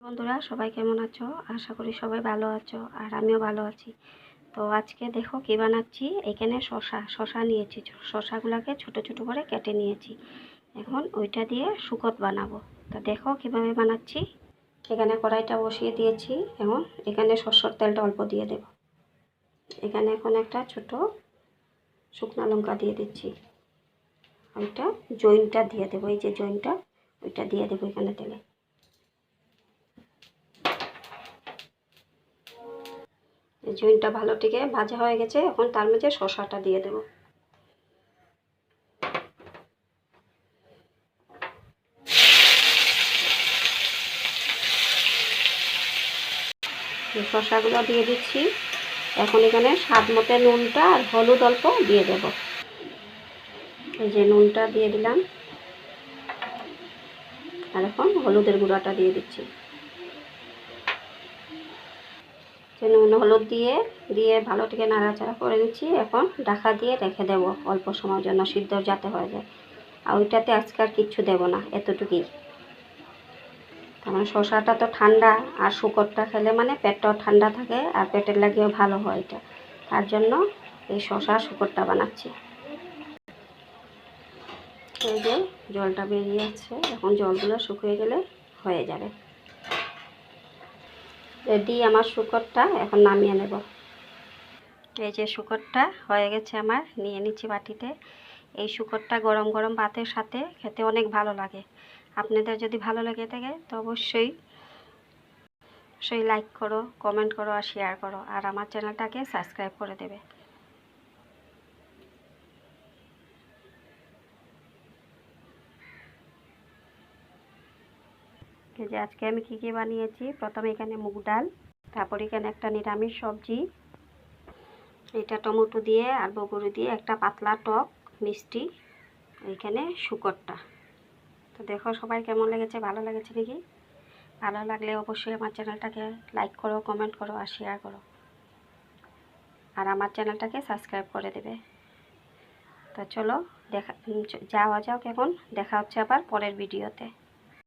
বন্ধুরা সবাই কেমন আছো? আশা করি সবাই ভালো আছো আর আমিও ভালো আছি। তো আজকে দেখো কি বানাচ্ছি। এখানে শশা নিয়েছি, শশাগুলোকে ছোট ছোট করে কেটে নিয়েছি। এখন ওইটা দিয়ে শুকত বানাবো। তো দেখো কিভাবে বানাচ্ছি। এখানে কড়াইটা বসিয়ে দিয়েছি। এখন এখানে সরষের তেলটা অল্প দিয়ে দেব। এখানে এখন একটা ছোট শুকনো লঙ্কা দিয়ে দিচ্ছি। ওইটা জয়েন্টটা দিয়ে দেবো, এই যে জয়েন্টটা ওইটা দিয়ে দেবো এখানে তেলে। জয়েন্টটা ভালো থেকে ভাজা হয়ে গেছে। এখন তার মধ্যে শসাটা দিয়ে দেব। শসাগুলো দিয়ে দিচ্ছি। এখন এখানে স্বাদ মতো নুনটা আর হলুদ অল্প দিয়ে দেব। এই যে নুনটা দিয়ে দিলাম আর এখন হলুদের গুঁড়াটা দিয়ে দিচ্ছি। নুন হলুদ দিয়ে ভালো থেকে নাড়াচাড়া করে দিচ্ছি। এখন ঢাকা দিয়ে রেখে দেব অল্প সময়ের জন্য, সিদ্ধ যাতে হয়ে যায়। আর ওইটাতে আজকে আর কিচ্ছু দেব না, এতটুকুই। কারণ শসাটা তো ঠান্ডা, আর শুকরটা খেলে মানে পেটটাও ঠান্ডা থাকে আর পেটের লাগেও ভালো হয় এটা। তার জন্য এই শসা শুকরটা বানাচ্ছি। এই যে জলটা বেরিয়ে আছে, এখন জলগুলো শুকিয়ে গেলে হয়ে যাবে। রেডি আমার শুকরটা, এখন নামিয়ে নেব। এই যে শুকরটা হয়ে গেছে আমার, নিয়ে নিচ্ছি বাটিতে। এই শুকরটা গরম গরম ভাতের সাথে খেতে অনেক ভালো লাগে। আপনাদের যদি ভালো লেগে থাকে তো অবশ্যই লাইক করো, কমেন্ট করো আর শেয়ার করো, আর আমার চ্যানেলটাকে সাবস্ক্রাইব করে দেবে। এই যে আজকে আমি কী বানিয়েছি। প্রথমে এখানে মুগ ডাল, তারপর এখানে একটা নিরামিষ সবজি, এটা টমেটো দিয়ে আর বগুড়ি দিয়ে একটা পাতলা টক মিষ্টি, এইখানে শুকরটা। তো দেখো সবাই কেমন লেগেছে, ভালো লেগেছে নাকি? ভালো লাগলে অবশ্যই আমার চ্যানেলটাকে লাইক করো, কমেন্ট করো আর শেয়ার করো, আর আমার চ্যানেলটাকে সাবস্ক্রাইব করে দেবে। তো চলো যাওয়া যাক, এখন দেখা হচ্ছে আবার পরের ভিডিওতে।